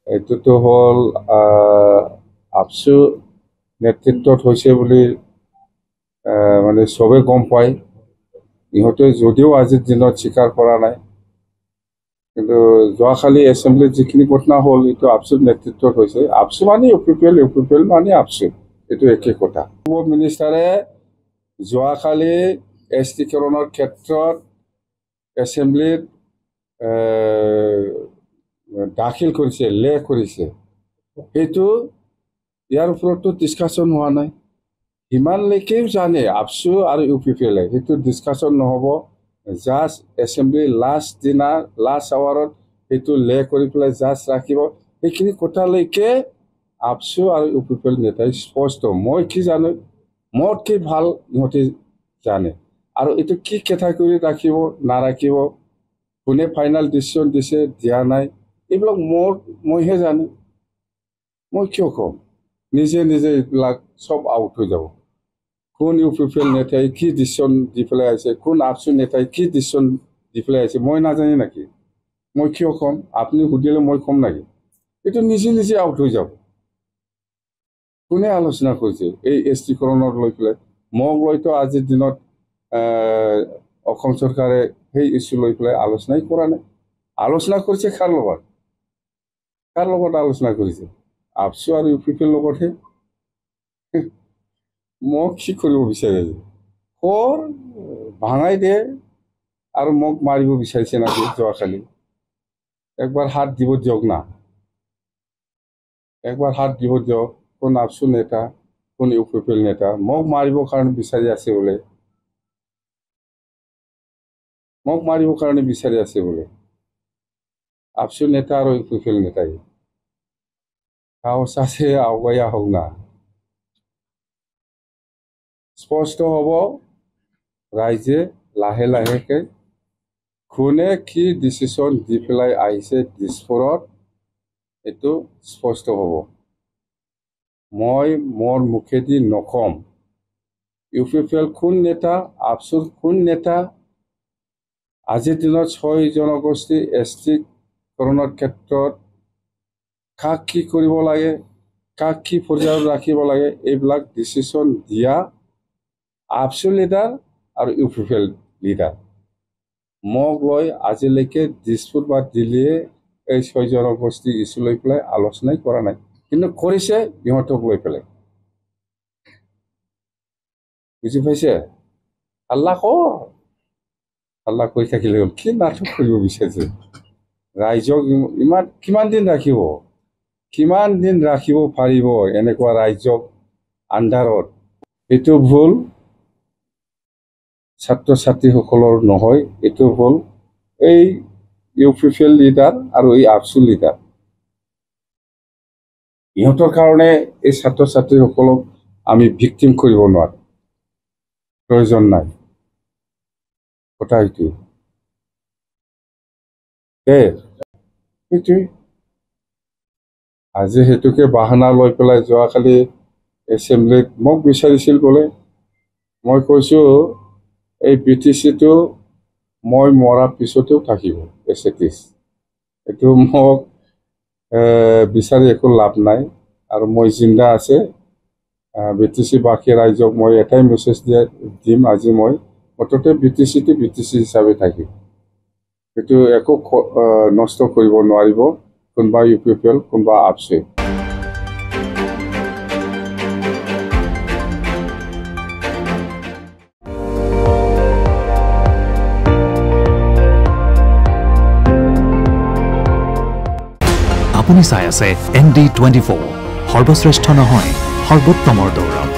এইটোতো হ'ল আপচু নেতৃত্বত হৈছে বুলি মানে চবে গম পায়। ইহঁতে যদিও আজিৰ দিনত স্বীকাৰ কৰা নাই, কিন্তু যোৱাকালি এছেম্বলিত যিখিনি ঘটনা হ'ল এইটো আপচুৰ নেতৃত্বত হৈছে। আপচু মানে ইউপিপিএল মানে আপচু, এইটো একে কথা। উপ মিনিষ্টাৰে যোৱাকালি এছটিকৰণৰ ক্ষেত্ৰত এছেম্বলিত দাখিল কৰিছে, লেখ কৰিছে, সেইটো ইয়াৰ ওপৰতো ডিছকাশ্যন হোৱা নাই। সিমানলৈকেও জানে আপচু আৰু ইউপিপিএলে, সেইটো ডিছকাশ্যন নহ'ব। জাষ্ট এছেম্বলি লাষ্ট দিনা লাষ্ট আৱাৰত সেইটো লেখ কৰি পেলাই জাষ্ট ৰাখিব। সেইখিনি কথালৈকে আপচু আৰু ইউপিপিএল নেতাই স্পষ্ট। মই কি জানো, মোতকৈ ভাল ইহঁতে জানে। আৰু এইটো কি কেটাগৰী ৰাখিব নাৰাখিব, কোনে ফাইনেল ডিচিশ্যন দিছে দিয়া নাই, এইবিলাক মইহে জানো। মই কিয় ক'ম? নিজে নিজে এইবিলাক চব আউট হৈ যাব। কোন ইউপিপিএল নেতাই কি ডিচিশ্যন দি পেলাই আহিছে, কোন আপচু নেতাই কি ডিচিশ্যন দি পেলাই আহিছে, মই নাজানি নেকি? মই কিয় ক'ম? আপুনি সুধিলে মই ক'ম নেকি? এইটো নিজে নিজে আউট হৈ যাব। কোনে আলোচনা কৰিছে এই এছটিকৰণক লৈ পেলাই? মোক লৈতো আজিৰ দিনত অসম চৰকাৰে সেই ইছ্যু লৈ পেলাই আলোচনাই কৰা নাই। আলোচনা কৰিছে কাৰ লগত? কাৰ লগত আলোচনা কৰিছে? আপচু আৰু ইউপিপিএল লগতহে। মোক কি কৰিব বিচাৰে? কৰ ভাঙাই দে আৰু মোক মাৰিব বিচাৰিছে নেকি যোৱাকালি? একবাৰ হাত দিব দিয়ক না, একবাৰ হাত দিব দিয়ক। কোন আপচু নেতা, কোন ইউপিপিএল নেতা মোক মাৰিবৰ কাৰণে বিচাৰি আছে বোলে, মোক মাৰিবৰ কাৰণে বিচাৰি আছে বোলে আপচু নেতা আৰু ইউপিপিএল নেতাই। সাহস আছে আগুৱাই আহক না। স্পষ্ট হ'ব, ৰাইজে লাহে লাহেকৈ কোনে কি ডিচিশ্যন দি পেলাই আহিছে দিছপুৰত, এইটো স্পষ্ট হ'ব। মই মোৰ মুখেদি নকম ইউপিপিএল কোন নেতা, আপচুৰ কোন নেতা। আজিৰ দিনত 6 জনগোষ্ঠী এছটিকৰণৰ ক্ষেত্ৰত কাক কি কৰিব লাগে, কাক কি পৰ্যায়ত ৰাখিব লাগে, এইবিলাক ডিচিশ্যন দিয়া আপচু লিডাৰ আৰু ইউপিপিএল লিডাৰ। মোক লৈ আজিলৈকে দিছপুৰ বা দিল্লীয়ে এই 6 জনগোষ্ঠী ইছ্যু লৈ পেলাই আলোচনাই কৰা নাই, কিন্তু কৰিছে ইহঁতক লৈ পেলাই। বুজি পাইছে? হাল্লা কৰ, হাল্লা কৰি থাকিলে হ'ল। কি নাটক কৰিব বিচাৰিছে? ৰাইজক ইমান কিমান দিন ৰাখিব, কিমান দিন ৰাখিব পাৰিব এনেকুৱা ৰাইজক আন্ধাৰত? এইটো ভুল ছাত্ৰ ছাত্ৰীসকলৰ নহয়, এইটো ভুল এই ইউপিপিএল লিডাৰ আৰু এই আপচু লিডাৰ। ইহঁতৰ কাৰণে এই ছাত্ৰ ছাত্ৰীসকলক আমি ভিক্টিম কৰিব নোৱাৰোঁ, প্ৰয়োজন নাই। কথা এইটোৱে। সেইটোৱে আজি সেইটোকে বাহানা লৈ পেলাই যোৱাকালি এছেম্বলিত মোক বিচাৰিছিল বোলে। মই কৈছোঁ এই BTCটো মই মৰাৰ পিছতেও থাকিব, এছএটিছ। এইটো মোক বিচাৰি একো লাভ নাই। আৰু মই জিন্দা আছে, BTC বাকী ৰাইজক মই এটাই মেছেজ দিম আজি, মই মুঠতে BTCটো BTC হিচাপে থাকিব। সেইটো একো নষ্ট কৰিব নোৱাৰিব কোনোবা ইউপিপিএল, কোনোবা আপচু। আপুনি চাই আছে ND24, সৰ্বশ্ৰেষ্ঠ নহয় সৰ্বোত্তমৰ দৌৰত।